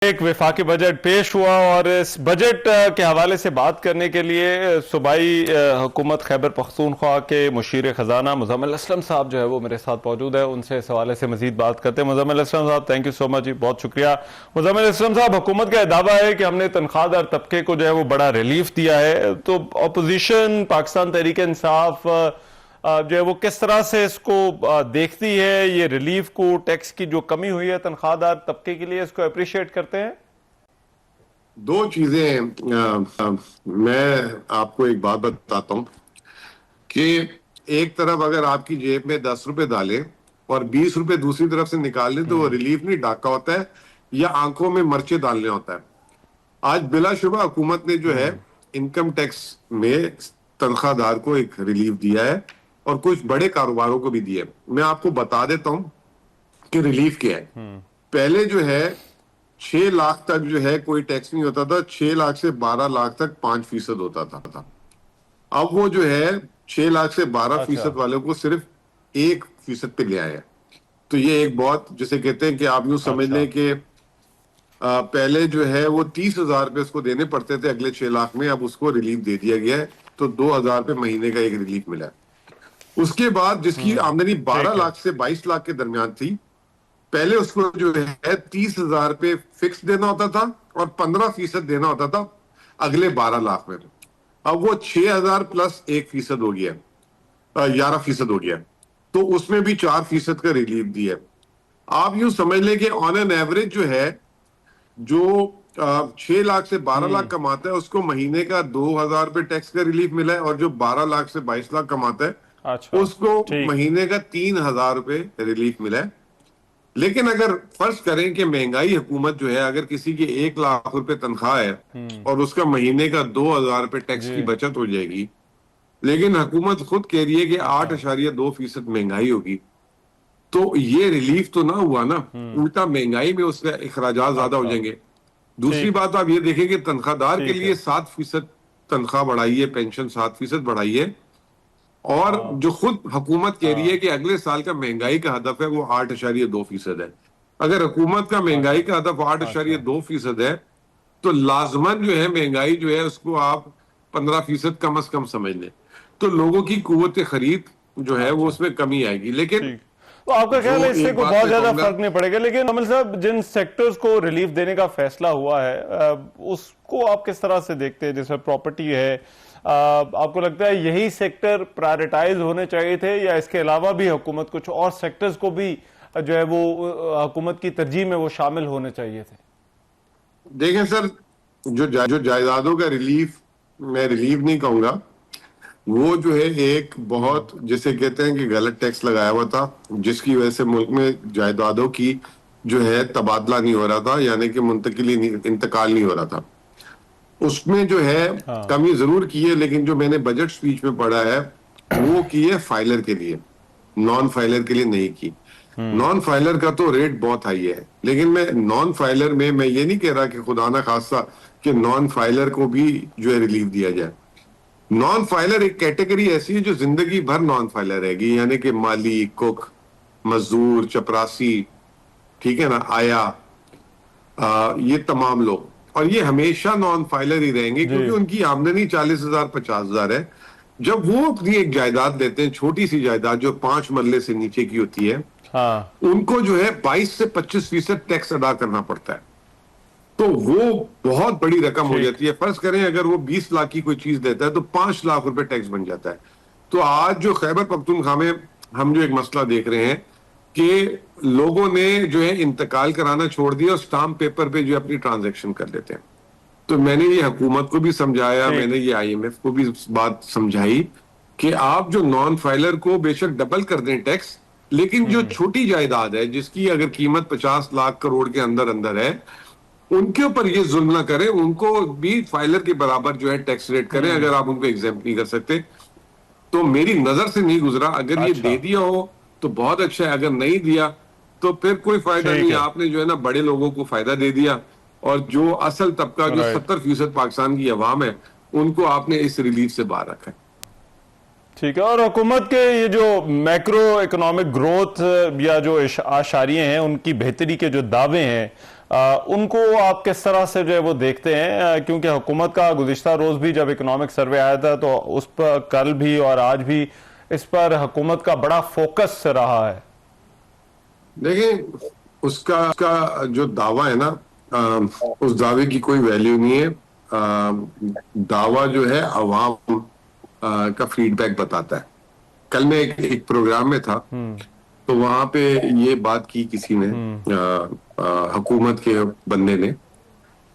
एक वफाकी बजट पेश हुआ और इस बजट के हवाले से बात करने के लिए सूबाई हुकूमत खैबर पख्तूनख्वा के मुशीर ख़जाना मुज़म्मिल असलम साहब जो है वो मेरे साथ मौजूद है। उनसे इस हवाले से मजीद बात करते हैं। मुज़म्मिल असलम साहब, थैंक यू सो मच जी, बहुत शुक्रिया। मुज़म्मिल असलम साहब, हुकूमत का दावा है कि हमने तनख्वाहदार तबके को जो है वो बड़ा रिलीफ दिया है, तो अपोजिशन पाकिस्तान तहरीक इंसाफ जो है वो किस तरह से इसको देखती है, ये रिलीफ को, टैक्स की जो कमी हुई है तनख्वाहदार तबके के लिए, इसको अप्रिशिएट करते हैं? दो चीजें मैं आपको एक बात बताता हूं कि एक तरफ अगर आपकी जेब में 10 रुपए डालें और 20 रुपए दूसरी तरफ से निकाल लें तो वो रिलीफ नहीं, डाका होता है या आंखों में मर्चे डालने होता है। आज बिलाशुबा हुकूमत ने जो है इनकम टैक्स में तनख्वाहदार को एक रिलीफ दिया है और कुछ बड़े कारोबारों को भी दिया है। मैं आपको बता देता हूं कि रिलीफ क्या है। पहले जो है 6 लाख तक जो है कोई टैक्स नहीं होता था, 6 लाख से 12 लाख तक 5% होता था। अब वो जो है 6 लाख से 12% वालों को सिर्फ 1% पे ले आया। तो ये एक बहुत, जिसे कहते हैं कि आप यूं समझ लें कि पहले जो है वो 30,000 रुपए उसको देने पड़ते थे अगले 6 लाख में, अब उसको रिलीफ दे दिया गया है, तो 2,000 रुपए महीने का एक रिलीफ मिला है। उसके बाद जिसकी आमदनी 12 लाख से 22 लाख के दरमियान थी, पहले उसको जो है 30,000 रुपए फिक्स देना होता था और 15% देना होता था अगले 12 लाख में। अब वो 6,000 प्लस 1% हो गया, 11% हो गया, तो उसमें भी 4% का रिलीफ दिया। आप यूं समझ लें कि ऑन एन एवरेज जो है, जो 6 लाख से 12 लाख कमाता है उसको महीने का 2,000 रुपए टैक्स का रिलीफ मिला है, और जो 12 लाख से 22 लाख कमाता है उसको महीने का 3,000 रुपए रिलीफ मिला है। लेकिन अगर फर्ज करें कि महंगाई हुकूमत जो है, अगर किसी की 1 लाख रुपए तनख्वाह है और उसका महीने का 2,000 रुपए टैक्स की बचत हो जाएगी, लेकिन हुकूमत खुद कह रही है कि 8.2% महंगाई होगी, तो ये रिलीफ तो ना हुआ ना, उल्टा महंगाई में उसके अखराजात ज्यादा हो जाएंगे। दूसरी बात आप ये देखें कि तनख्वाहदार के लिए 7% तनख्वाह बढ़ाई है, पेंशन 7% बढ़ाई है, और जो खुद हुकूमत कह रही है कि अगले साल का महंगाई का हदफ है वो 8.2% है। अगर हुकूमत का महंगाई का हदफ 8.2% है, तो लाजमन जो है महंगाई जो है उसको आप 15% कम अज कम समझ लें, तो लोगों की कुव्वत खरीद जो है वो उसमें कमी आएगी। लेकिन तो आपका ख्याल है इससे कोई बहुत ज्यादा फर्क नहीं पड़ेगा? लेकिन अमल साहब, जिन सेक्टर्स को रिलीफ देने का फैसला हुआ है उसको आप किस तरह से देखते हैं? जैसे प्रॉपर्टी है, आपको लगता है यही सेक्टर प्रायोरिटाइज होने चाहिए थे, या इसके अलावा भी हुकूमत कुछ और सेक्टर्स को भी जो है वो हुकूमत की तरजीह में वो शामिल होने चाहिए थे? देखें सर, जो जायदादों का रिलीफ, मैं रिलीफ नहीं कहूंगा, वो जो है एक बहुत, जिसे कहते हैं कि गलत टैक्स लगाया हुआ था, जिसकी वजह से मुल्क में जायदादों की जो है तबादला नहीं हो रहा था, यानी कि मुंतकिली इंतकाल नहीं हो रहा था। उसमें जो है कमी जरूर की है, लेकिन जो मैंने बजट स्पीच में पढ़ा है वो की है फाइलर के लिए, नॉन फाइलर के लिए नहीं की। नॉन फाइलर का तो रेट बहुत हाई है, लेकिन मैं नॉन फाइलर में मैं ये नहीं कह रहा कि खुदा ना खास्ता कि नॉन फाइलर को भी जो है रिलीफ दिया जाए। नॉन फाइलर एक कैटेगरी ऐसी है जो जिंदगी भर नॉन फाइलर रहेगी, यानी कि माली, कुक, मजदूर, चपरासी, ठीक है ना, आया, ये तमाम लोग, और ये हमेशा नॉन फाइलर ही रहेंगे क्योंकि उनकी आमदनी 40,000 50,000 है। जब वो अपनी एक जायदाद लेते हैं, छोटी सी जायदाद जो 5 मरले से नीचे की होती है, उनको जो है 22 से 25% टैक्स अदा करना पड़ता है, तो वो बहुत बड़ी रकम हो जाती है। फर्ज करें अगर वो 20 लाख की कोई चीज देता है तो 5 लाख रुपए टैक्स बन जाता है। तो आज जो खैबर पख्तूनख्वा में हम जो एक मसला देख रहे हैं कि लोगों ने जो है इंतकाल कराना छोड़ दिया और स्टाम्प पेपर पे जो अपनी ट्रांजैक्शन कर लेते हैं। तो मैंने ये हुकूमत को भी समझाया, मैंने ये IMF को भी बात समझाई कि आप जो नॉन फाइलर को बेशक डबल कर दें टैक्स, लेकिन जो छोटी जायदाद है जिसकी अगर कीमत 50 लाख करोड़ के अंदर अंदर है, उनके ऊपर ये जुल्म ना करें, उनको भी फाइलर के बराबर जो है टैक्स रेट करें। अगर आप उनको एग्जाम्पल नहीं कर सकते तो मेरी नजर से नहीं गुजरा, अगर ये दे दिया हो तो बहुत अच्छा है, अगर नहीं दिया तो फिर कोई फायदा नहीं है। आपने जो है ना बड़े लोगों को फायदा दे दिया, और जो असल तबका जो 70% पाकिस्तान की अवाम है उनको आपने इस रिलीफ से बाहर रखा है। ठीक है। और हुकूमत के ये जो मैक्रो इकोनॉमिक ग्रोथ या जो आशारिये हैं उनकी बेहतरी के जो दावे हैं उनको आप किस तरह से जो है वो देखते हैं? क्योंकि हुकूमत का गुज़िश्ता रोज़ भी जब इकोनॉमिक सर्वे आया था तो उस पर कल भी और आज भी इस पर हुकूमत का बड़ा फोकस रहा है। देखिए, उसका जो दावा है ना, उस दावे की कोई वैल्यू नहीं है। दावा जो है अवाम का फीडबैक बताता है। कल मैं एक प्रोग्राम में था, तो वहां पे ये बात की किसी ने, हुकूमत के बंदे ने।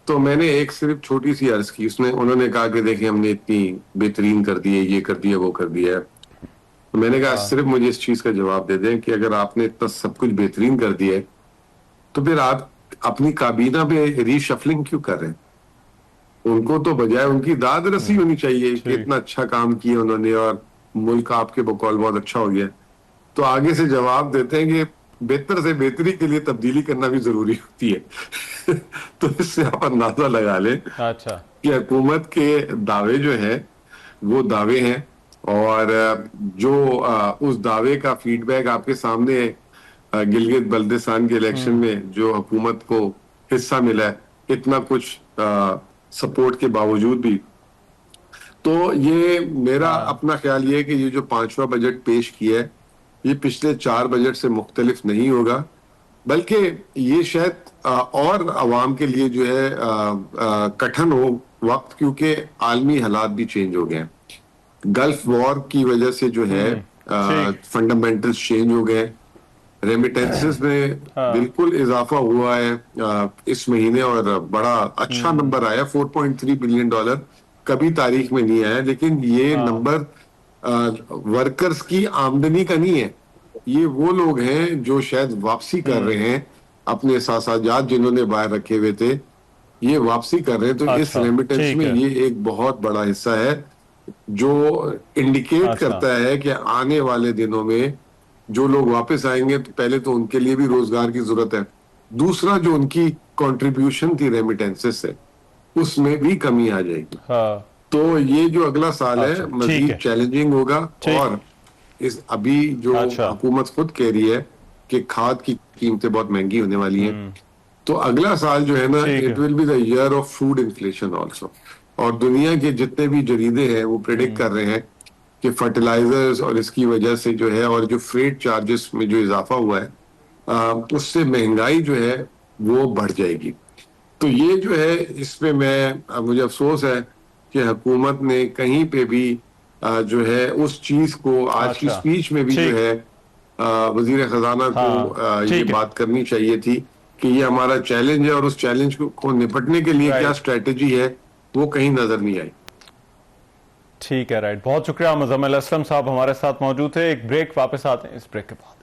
तो मैंने एक सिर्फ छोटी सी अर्ज की, उन्होंने कहा कि देखिए हमने इतनी बेहतरीन कर दी है, ये कर दिया, वो कर दिया है। तो मैंने कहा सिर्फ मुझे इस चीज का जवाब दे दें कि अगर आपने इतना सब कुछ बेहतरीन कर दिया है तो फिर आप अपनी काबीना पे रीशफलिंग क्यों कर रहे हैं? उनको तो बजाय उनकी दाद रसी होनी चाहिए कि इतना अच्छा काम किया उन्होंने और मुल्क आपके बकौल बहुत अच्छा हो गया। तो आगे से जवाब देते हैं कि बेहतर से बेहतरी के लिए तब्दीली करना भी जरूरी होती है। तो इससे आप अंदाजा लगा लें अच्छा। कि हुकूमत के दावे जो है वो दावे हैं, और जो उस दावे का फीडबैक आपके सामने है। गिलगित बल्दिस्तान के इलेक्शन में जो हुकूमत को हिस्सा मिला है, इतना कुछ सपोर्ट के बावजूद भी। तो ये मेरा अपना ख्याल ये है कि ये जो 5वां बजट पेश किया है, ये पिछले 4 बजट से मुख्तलिफ नहीं होगा, बल्कि ये शायद और अवाम के लिए जो है कठिन हो वक्त, क्योंकि आलमी हालात भी चेंज हो गए हैं। गल्फ वॉर की वजह से जो है फंडामेंटल्स चेंज हो गए। रेमिटेंसेस में बिल्कुल इजाफा हुआ है इस महीने, और बड़ा अच्छा नंबर आया, $4.3 बिलियन। कभी तारीख में नहीं आया। लेकिन ये नंबर वर्कर्स की आमदनी का नहीं है, ये वो लोग हैं जो शायद वापसी कर रहे हैं अपने सासाजात जिन्होंने बाहर रखे हुए थे, ये वापसी कर रहे हैं। तो इस रेमिटेंस में ये एक बहुत बड़ा हिस्सा है जो इंडिकेट करता है कि आने वाले दिनों में जो लोग वापस आएंगे तो पहले तो उनके लिए भी रोजगार की जरूरत है, दूसरा जो उनकी कंट्रीब्यूशन थी रेमिटेंसेस से उसमें भी कमी आ जाएगी। तो ये जो अगला साल है मजीद चैलेंजिंग होगा। और इस अभी जो हुकूमत खुद कह रही है कि खाद की कीमतें बहुत महंगी होने वाली हैं, तो अगला साल जो है ना, it will be the year of food inflation also. और दुनिया के जितने भी जरीदे हैं वो प्रेडिक्ट कर रहे हैं कि फर्टिलाइजर्स और इसकी वजह से जो है, और जो फ्रेट चार्जेस में जो इजाफा हुआ है, उससे महंगाई जो है वो बढ़ जाएगी। तो ये जो है, इसमें मुझे अफसोस है कि हुकूमत ने कहीं पे भी जो है उस चीज को आज की स्पीच में भी जो है वजीर खजाना को ये बात करनी चाहिए थी कि ये हमारा चैलेंज है, और उस चैलेंज को निपटने के लिए क्या स्ट्रेटेजी है वो कहीं नजर नहीं आई। ठीक है, राइट। बहुत शुक्रिया मुजम्मिल असलम साहब हमारे साथ मौजूद थे। एक ब्रेक, वापस आते हैं इस ब्रेक के बाद।